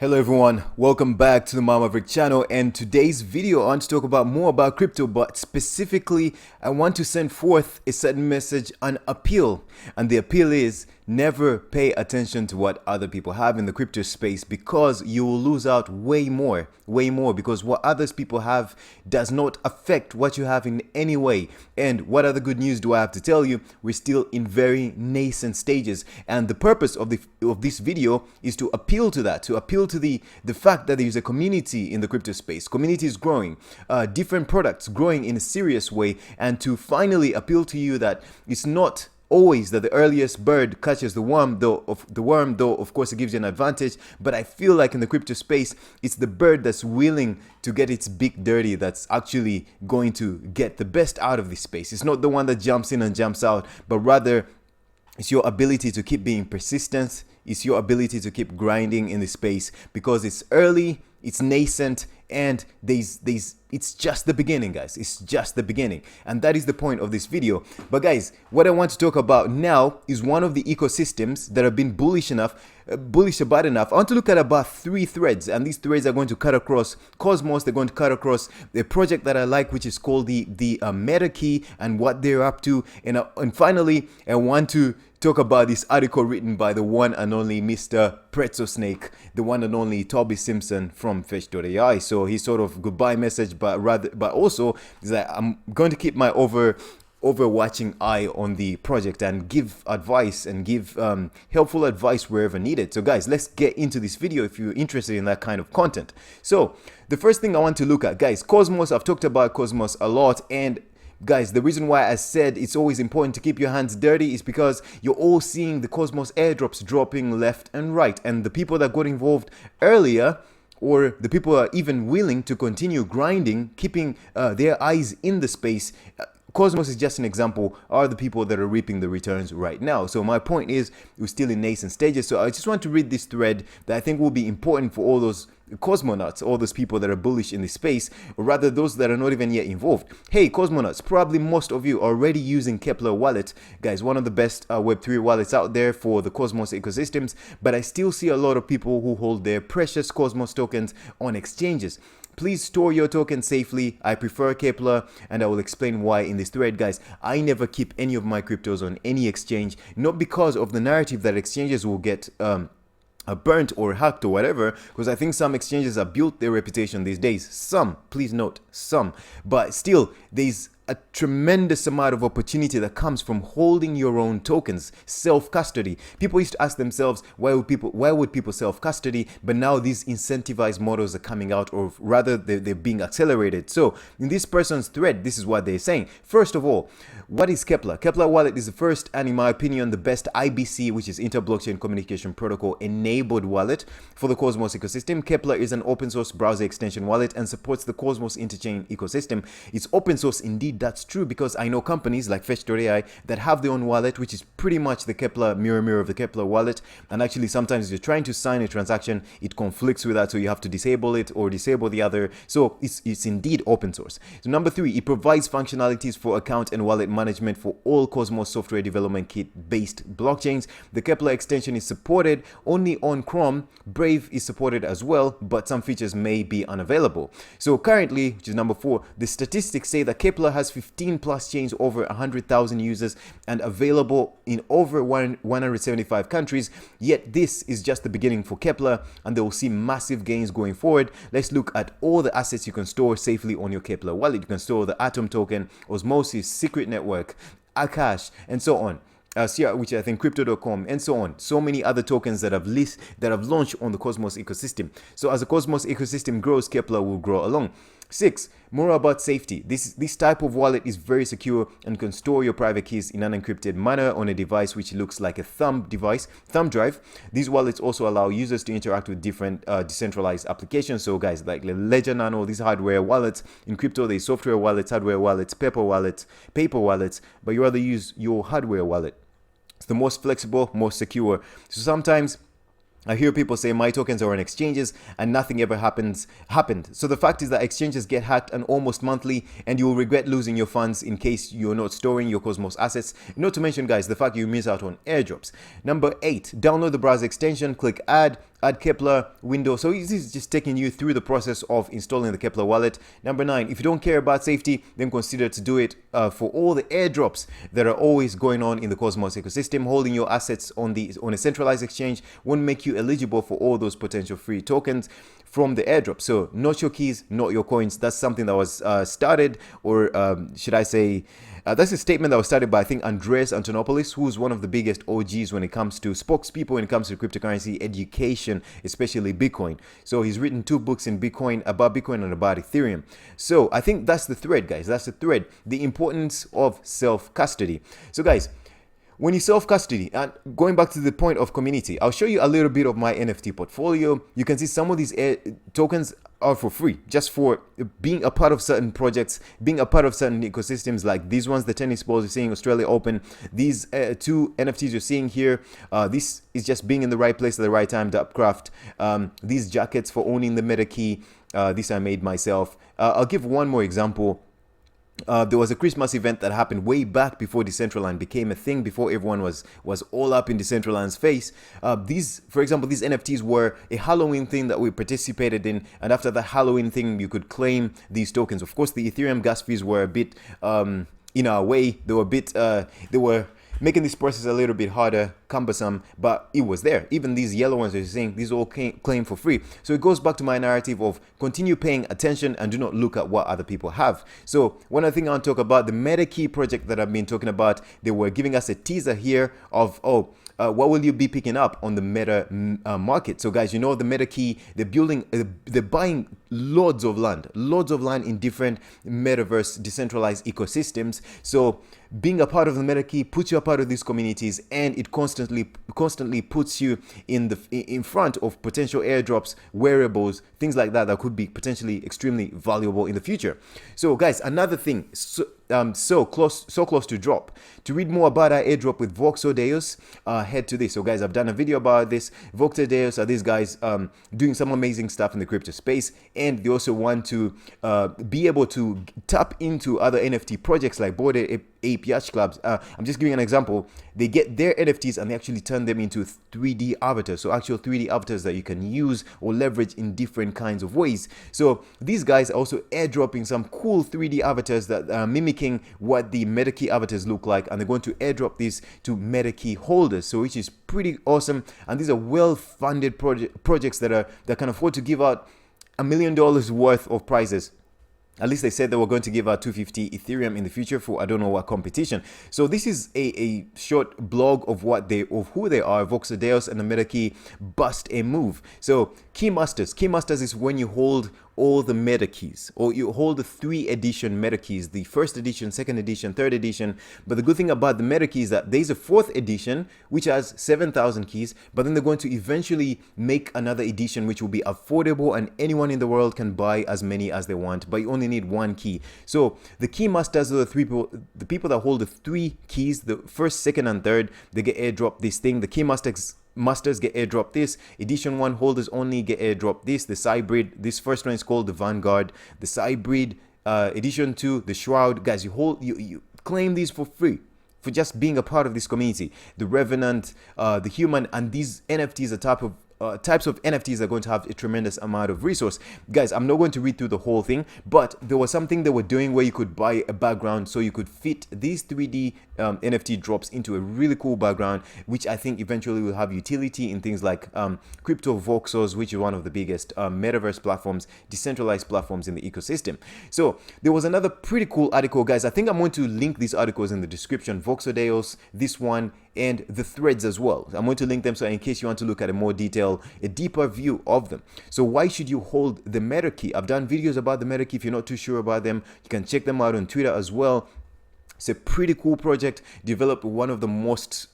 Hello everyone, welcome back to the Maverick channel, and today's video I want to talk about more about crypto, but specifically I want to send forth a certain message, an appeal, and the appeal is never pay attention to what other people have in the crypto space, because you will lose out way more, because what others people have does not affect what you have in any way. And what other good news do I have to tell you? We're still in very nascent stages, and the purpose of this video is to appeal to that, to appeal to the fact that there is a community in the crypto space. Community is growing, different products growing in a serious way, and to finally appeal to you that it's not always that the earliest bird catches the worm, though of course it gives you an advantage. But I feel like in the crypto space, it's the bird that's willing to get its beak dirty that's actually going to get the best out of this space. It's not the one that jumps in and jumps out, but rather it's your ability to keep being persistent. It's your ability to keep grinding in the space, because it's early, it's nascent, and it's just the beginning, guys. It's just the beginning, and that is the point of this video. But guys, what I want to talk about now is one of the ecosystems that have been bullish about enough. I want to look at about 3 threads, and these threads are going to cut across Cosmos. They're going to cut across a project that I like, which is called the TheMetakey, and what they're up to. And finally, I want to talk about this article written by the one and only Mr. PretzelSnake, the one and only Toby Simpson from Fetch.AI. So his sort of goodbye message, but also is that I'm going to keep my overwatching eye on the project and give advice and give helpful advice wherever needed. So guys, let's get into this video if you're interested in that kind of content. So the first thing I want to look at, guys, Cosmos. I've talked about Cosmos a lot, and guys, the reason why I said it's always important to keep your hands dirty is because you're all seeing the Cosmos airdrops dropping left and right, and the people that got involved earlier, or the people who are even willing to continue grinding, keeping their eyes in the space, Cosmos is just an example, are the people that are reaping the returns right now. So my point is, we're still in nascent stages. So I just want to read this thread that I think will be important for all those cosmonauts, all those people that are bullish in the space, or rather those that are not even yet involved. Hey cosmonauts, probably most of you are already using Keplr wallet, guys, one of the best web3 wallets out there for the Cosmos ecosystems, but I still see a lot of people who hold their precious Cosmos tokens on exchanges. Please store your token safely. I prefer Keplr, and I will explain why in this thread, guys. I never keep any of my cryptos on any exchange, not because of the narrative that exchanges will get burnt or hacked or whatever, because I think some exchanges have built their reputation these days. Some, please note, some, but still there's a tremendous amount of opportunity that comes from holding your own tokens, self-custody. People used to ask themselves, why would people self-custody? But now these incentivized models are coming out, or rather they're being accelerated. So in this person's thread, this is what they're saying. First of all, what is Keplr? Keplr wallet is the first, and in my opinion, the best IBC, which is Inter-Blockchain Communication Protocol enabled wallet for the Cosmos ecosystem. Keplr is an open source browser extension wallet and supports the Cosmos interchain ecosystem. It's open source indeed. That's true, because I know companies like Fetch.AI that have their own wallet, which is pretty much the Keplr mirror of the Keplr wallet. And actually, sometimes if you're trying to sign a transaction, it conflicts with that, so you have to disable it or disable the other. So it's indeed open source. So number 3, it provides functionalities for account and wallet management for all Cosmos software development kit based blockchains. The Keplr extension is supported only on Chrome. Brave is supported as well, but some features may be unavailable. So currently, which is number 4, the statistics say that Keplr has 15 plus chains, over 100,000 users, and available in over 175 countries. Yet this is just the beginning for Keplr, and they will see massive gains going forward. Let's look at all the assets you can store safely on your Keplr wallet. You can store the Atom token, Osmosis, Secret Network, Akash, and so on. Which I think crypto.com, and so on. So many other tokens that have launched on the Cosmos ecosystem. So as the Cosmos ecosystem grows, Keplr will grow along. 6, more about safety. This type of wallet is very secure and can store your private keys in an encrypted manner on a device which looks like a thumb drive. These wallets also allow users to interact with different decentralized applications. So guys, like Ledger Nano, these hardware wallets. In crypto, there's software wallets, hardware wallets, paper wallets, but you rather use your hardware wallet. It's the most flexible, most secure. So sometimes I hear people say my tokens are on exchanges and nothing ever happened. So the fact is that exchanges get hacked and almost monthly, and you will regret losing your funds in case you're not storing your Cosmos assets. Not to mention, guys, the fact you miss out on airdrops. Number 8, download the browser extension, click add, add Kepler window. So this is just taking you through the process of installing the Kepler wallet. Number 9, if you don't care about safety, then consider to do it for all the airdrops that are always going on in the Cosmos ecosystem. Holding your assets on a centralized exchange won't make you eligible for all those potential free tokens from the airdrop. So not your keys, not your coins. That's something that was started, or should I say, that's a statement that was started by, I think, Andreas Antonopoulos, who's one of the biggest OGs when it comes to spokespeople, when it comes to cryptocurrency education, especially Bitcoin. So he's written 2 books in Bitcoin, about Bitcoin and about Ethereum. So I think that's the thread, guys. That's the thread. The importance of self-custody. So guys, when you self-custody, and going back to the point of community, I'll show you a little bit of my NFT portfolio. You can see some of these tokens are for free, just for being a part of certain projects, being a part of certain ecosystems, like these ones, the tennis balls you're seeing, Australia Open, these 2 NFTs you're seeing here. This is just being in the right place at the right time, Dapcraft. These jackets for owning the MetaKey, this I made myself. I'll give one more example. There was a Christmas event that happened way back before Decentraland became a thing, before everyone was all up in Decentraland's face. For example, these NFTs were a Halloween thing that we participated in, and after the Halloween thing, you could claim these tokens. Of course, the Ethereum gas fees were a bit, in our way, they were making this process a little bit harder, cumbersome, but it was there. Even these yellow ones that you're seeing, these all claim for free. So it goes back to my narrative of continue paying attention and do not look at what other people have. So one other thing I want to talk about, the MetaKey project that I've been talking about, they were giving us a teaser here of, what will you be picking up on the Meta market? So guys, you know the MetaKey, they're buying loads of land in different metaverse decentralized ecosystems. So being a part of the MetaKey puts you a part of these communities, and it constantly puts you in front of potential airdrops, wearables, things like that could be potentially extremely valuable in the future. So guys, another thing, so close to drop. To read more about our airdrop with Voxodeus, head to this. So guys, I've done a video about this. Voxodeus are these guys doing some amazing stuff in the crypto space, and they also want to be able to tap into other NFT projects like Bored Ape Yacht Clubs. I'm just giving an example. They get their NFTs and they actually turn them into 3D avatars, so actual 3D avatars that you can use or leverage in different kinds of ways. So these guys are also airdropping some cool 3D avatars that are mimicking what the MetaKey avatars look like, and they're going to airdrop this to MetaKey holders, so which is pretty awesome. And these are well-funded projects that can afford to give out $1 million worth of prizes. At least they said they were going to give out 250 Ethereum in the future for I don't know what competition. So this is a short blog of who they are. Voxodeus and the MetaKey bust a move. So key masters is when you hold all the MetaKeys, or you hold the 3 edition MetaKeys, the 1st edition, 2nd edition, 3rd edition. But the good thing about the MetaKey is that there's a 4th edition which has 7,000 keys, but then they're going to eventually make another edition which will be affordable, and anyone in the world can buy as many as they want, but you only need 1 key. So the key masters are the people that hold the 3 keys, the 1st, 2nd, and 3rd. They get airdropped this thing. The key masters get airdropped this. Edition 1 holders only get airdropped this. The Cybrid, this first one is called the Vanguard. The Cybrid, edition 2, the Shroud. Guys, you claim these for free for just being a part of this community. The Revenant, the Human, and these NFTs are types of NFTs are going to have a tremendous amount of resource. Guys, I'm not going to read through the whole thing, but there was something they were doing where you could buy a background, so you could fit these 3D NFT drops into a really cool background, which I think eventually will have utility in things like Crypto Voxos, which is one of the biggest metaverse platforms, decentralized platforms in the ecosystem. So there was another pretty cool article, guys. I think I'm going to link these articles in the description. Voxodeus, this one, and the threads as well. I'm going to link them so in case you want to look at a more detailed, a deeper view of them. So why should you hold the MetaKey? I've done videos about the MetaKey. If you're not too sure about them, you can check them out on Twitter as well. It's a pretty cool project developed by one of the most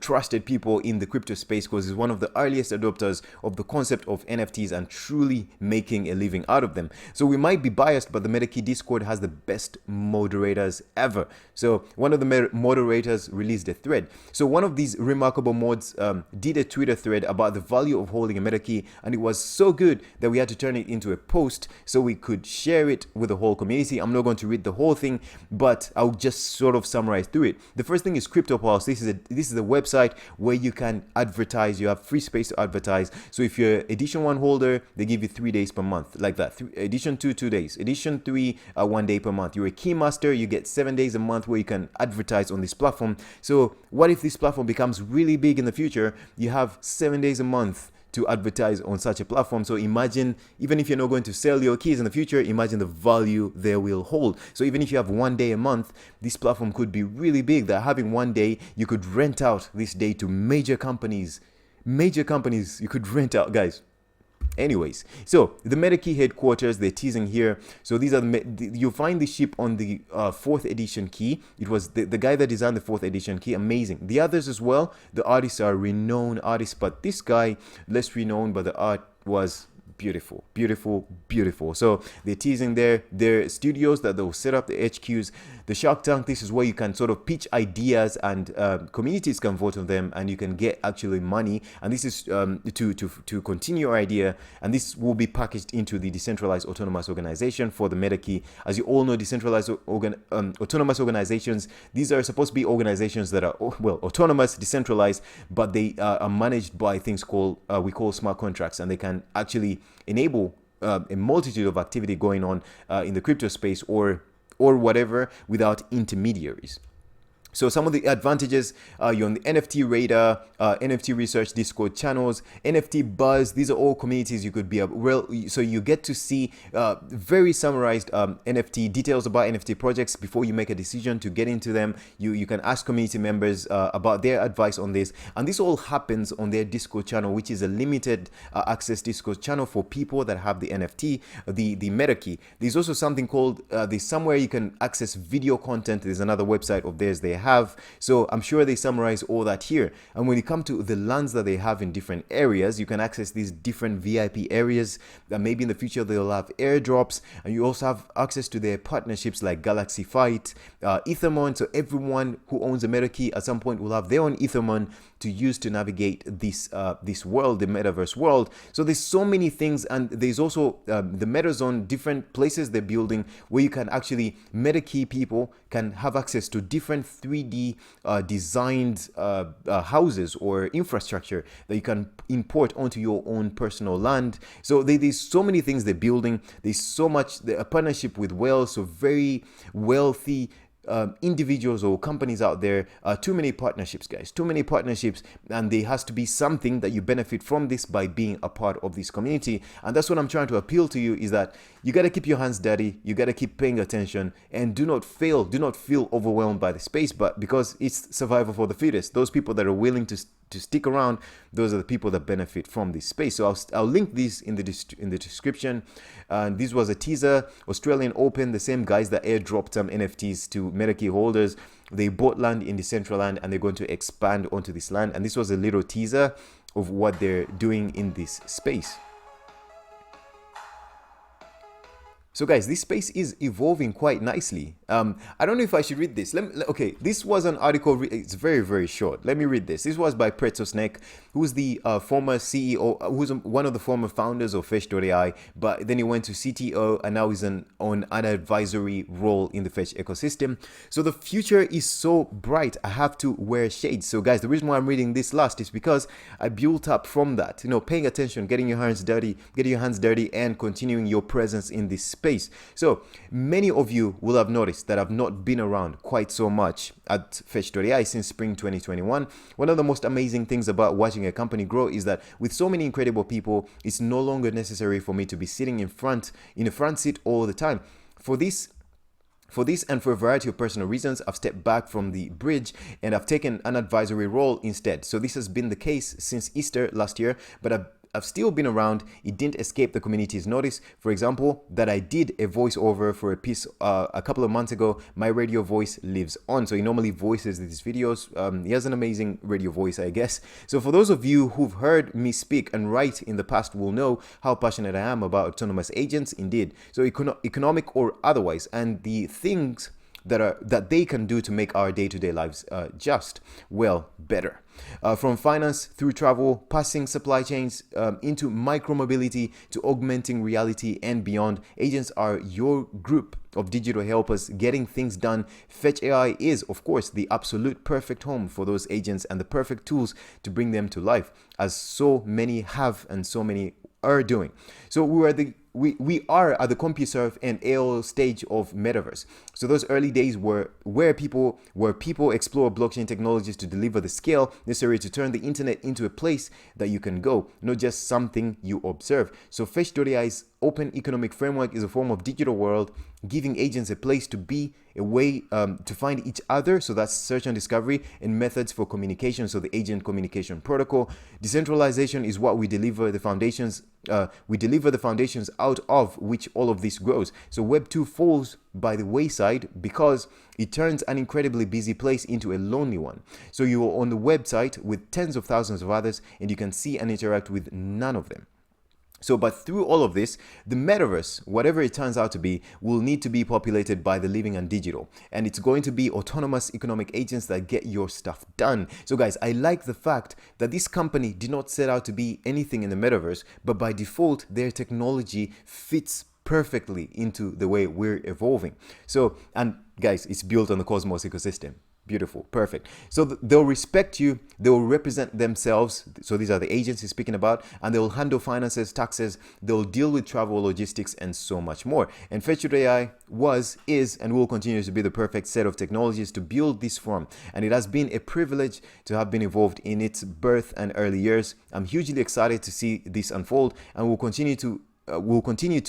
trusted people in the crypto space, because he's one of the earliest adopters of the concept of NFTs and truly making a living out of them. So we might be biased, but the MetaKey Discord has the best moderators ever. So one of the moderators released a thread. So one of these remarkable mods did a Twitter thread about the value of holding a MetaKey, and it was so good that we had to turn it into a post so we could share it with the whole community. I'm not going to read the whole thing, but I'll just just sort of summarize through it. The first thing is CryptoPulse. This is a website where you can advertise. You have free space to advertise. So if you're edition 1 holder, they give you 3 days per month, like that. Edition 2, 2 days. Edition 3, 1 day per month. You're a key master, you get 7 days a month where you can advertise on this platform. So what if this platform becomes really big in the future? You have 7 days a month to advertise on such a platform. So imagine, even if you're not going to sell your keys in the future, imagine the value they will hold. So even if you have 1 day a month, this platform could be really big, that having 1 day, you could rent out this day to major companies. You could rent out, guys. Anyways, so the TheMetakey headquarters, they're teasing here. So these are you'll find the ship on the 4th edition key. It was the guy that designed the 4th edition key. Amazing. The others as well, the artists are renowned artists, but this guy less renowned, but the art was beautiful. So they're teasing their studios that they'll set up, the HQs, the Shark Tank. This is where you can sort of pitch ideas, and communities can vote on them, and you can get actually money. And this is to continue your idea, and this will be packaged into the decentralized autonomous organization for the TheMetakey. As you all know, decentralized autonomous organizations, these are supposed to be organizations that are, well, autonomous, decentralized, but they are managed by things called we call smart contracts, and they can actually enable a multitude of activity going on in the crypto space or whatever without intermediaries. So some of the advantages, you're on the NFT radar, NFT research Discord channels, NFT buzz. These are all communities you could be so you get to see very summarized NFT details about NFT projects before you make a decision to get into them. You can ask community members about their advice on this, and this all happens on their Discord channel, which is a limited access Discord channel for people that have the NFT, the TheMetakey. There's also something called there's somewhere you can access video content. There's another website of theirs they have. So I'm sure they summarize all that here. And when you come to the lands that they have in different areas, you can access these different VIP areas. Maybe in the future they'll have airdrops, and you also have access to their partnerships like Galaxy Fight, Ethermon. So everyone who owns a TheMetakey at some point will have their own Ethermon to use to navigate this world, the metaverse world. So there's so many things, and there's also the MetaZone, different places they're building where you can actually TheMetakey people can have access to different 3D designed houses or infrastructure that you can import onto your own personal land. So there's so many things they're building. There's so much, a partnership with Wells, so very wealthy individuals or companies out there. Too many partnerships, guys, too many partnerships, and there has to be something that you benefit from this by being a part of this community. And that's what I'm trying to appeal to you, is that you got to keep your hands dirty, you got to keep paying attention, and do not feel overwhelmed by the space, but because it's survival for the fittest. Those people that are willing to stick around, those are the people that benefit from this space. So I'll link these in the description. This was a teaser. Australian Open, the same guys that airdropped some NFTs to TheMetakey holders, they bought land in Decentraland, and they're going to expand onto this land. And this was a little teaser of what they're doing in this space. So guys, this space is evolving quite nicely. I don't know if I should read this. Okay, this was an article. It's very, very short. Let me read this. This was by PretzelSnake, who's the former CEO, who's one of the former founders of Fetch.AI, but then he went to CTO, and now he's on an advisory role in the Fetch ecosystem. So the future is so bright, I have to wear shades. So guys, the reason why I'm reading this last is because I built up from that, paying attention, getting your hands dirty, and continuing your presence in this space. So many of you will have noticed that I've not been around quite so much at Fetch.AI since spring 2021. One of the most amazing things about watching a company grow is that with so many incredible people, it's no longer necessary for me to be sitting in a front seat all the time. For this and for a variety of personal reasons, I've stepped back from the bridge and I've taken an advisory role instead. So this has been the case since Easter last year, but I've still been around. It didn't escape the community's notice. For example, that I did a voiceover for a piece a couple of months ago. My radio voice lives on. So he normally voices these videos. He has an amazing radio voice, I guess. So for those of you who've heard me speak and write in the past will know how passionate I am about autonomous agents, indeed. So economic or otherwise. And the things that they can do to make our day-to-day lives better. From finance through travel, passing supply chains into micromobility to augmenting reality and beyond, agents are your group of digital helpers getting things done. Fetch.AI is, of course, the absolute perfect home for those agents and the perfect tools to bring them to life, as so many have and so many are doing. So we are at the CompuServe and AOL stage of metaverse. So those early days were where people explore blockchain technologies to deliver the scale necessary to turn the internet into a place that you can go, not just something you observe. So Fetch.AI's open economic framework is a form of digital world, giving agents a place to be, a way to find each other. So that's search and discovery, and methods for communication. So the agent communication protocol. Decentralization is what we deliver the foundations. Out of which all of this grows. So Web 2 falls by the wayside because it turns an incredibly busy place into a lonely one. So you are on the website with tens of thousands of others, and you can see and interact with none of them. So, but through all of this, the metaverse, whatever it turns out to be, will need to be populated by the living and digital. And it's going to be autonomous economic agents that get your stuff done. So guys, I like the fact that this company did not set out to be anything in the metaverse, but by default, their technology fits perfectly into the way we're evolving. So, and guys, it's built on the Cosmos ecosystem. Beautiful, perfect. So they'll respect you, they'll represent themselves. So these are the agents he's speaking about, and they'll handle finances, taxes, they'll deal with travel, logistics, and so much more. And Fetch.AI is, and will continue to be the perfect set of technologies to build this from. And it has been a privilege to have been involved in its birth and early years. I'm hugely excited to see this unfold, and we'll continue to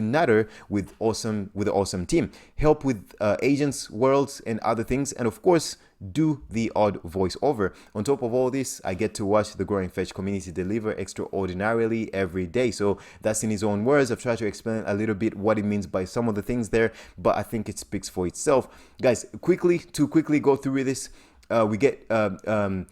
natter with the awesome team, help with agents, worlds, and other things, and of course do the odd voiceover. On top of all this, I get to watch the growing Fetch community deliver extraordinarily every day. So that's in his own words. I've tried to explain a little bit what it means by some of the things there, but I think it speaks for itself. Guys, to quickly go through this, we get the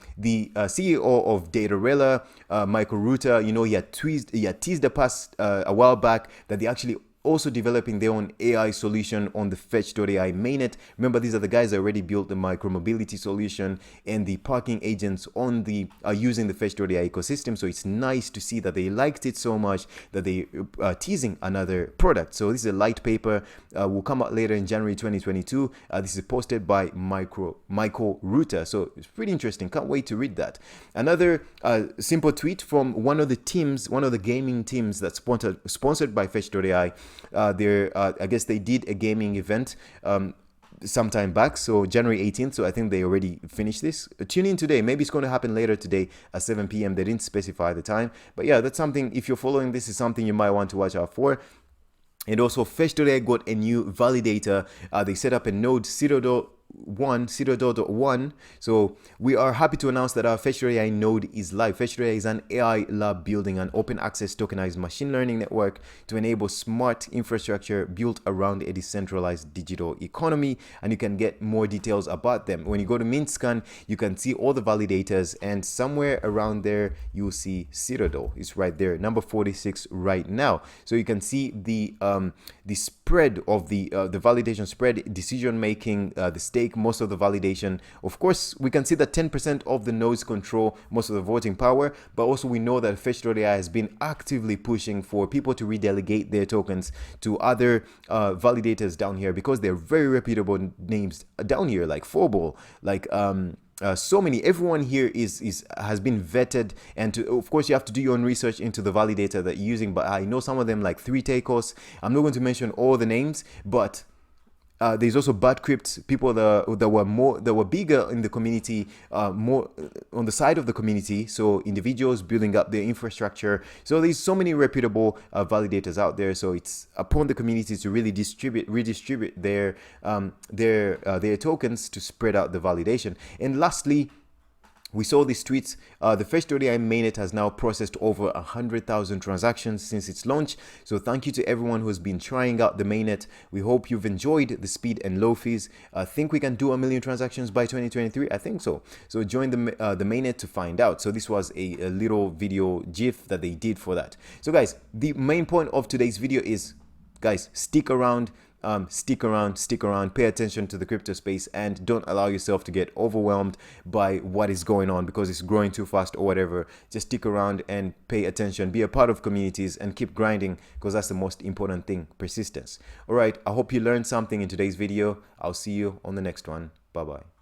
CEO of Datarella, Michael Ruta. You know, he had teased a while back that they actually also developing their own AI solution on the Fetch.AI mainnet. Remember, these are the guys that already built the micromobility solution and the parking agents on the using the Fetch.AI ecosystem. So it's nice to see that they liked it so much that they are teasing another product. So this is a light paper, will come out later in January 2022. This is posted by Michael Ruta. So it's pretty interesting. Can't wait to read that. Another simple tweet from one of the gaming teams that's sponsored by Fetch.AI. I guess they did a gaming event some time back, so January 18th. So I think they already finished this. Tune in today. Maybe it's going to happen later today at 7 p.m. They didn't specify the time, but yeah, that's something. If you're following this, is something you might want to watch out for. And also, Fetch.AI got a new validator. They set up a node 0.1. So we are happy to announce that our Fetch.AI node is live. Fetch.AI is an AI lab building an open access tokenized machine learning network to enable smart infrastructure built around a decentralized digital economy. And you can get more details about them. When you go to MintScan, you can see all the validators, and somewhere around there, you'll see Citadel. It's right there, number 46 right now. So you can see the spread of the validation spread, decision making, the stake, most of the validation. Of course, we can see that 10% of the nodes control most of the voting power, but also we know that Fetch.AI has been actively pushing for people to redelegate their tokens to other validators down here, because they're very reputable names down here, like Phobal, like so many. Everyone here has been vetted, and of course you have to do your own research into the validator that you're using. But I know some of them, like 3Takos. I'm not going to mention all the names, but there's also Badcrypt, people that were bigger in the community, more on the side of the community. So individuals building up their infrastructure. So there's so many reputable validators out there. So it's upon the community to really redistribute their tokens to spread out the validation. And lastly, we saw these tweets. The Fetch.AI mainnet has now processed over 100,000 transactions since its launch. So thank you to everyone who has been trying out the mainnet. We hope you've enjoyed the speed and low fees. I think we can do 1 million transactions by 2023. I think so. So join the mainnet to find out. So this was a little video GIF that they did for that. So guys, the main point of today's video is, guys, stick around. stick around, pay attention to the crypto space, and don't allow yourself to get overwhelmed by what is going on because it's growing too fast or whatever. Just stick around and pay attention, be a part of communities, and keep grinding, because that's the most important thing: persistence. All right, I hope you learned something in today's video. I'll see you on the next one. Bye bye.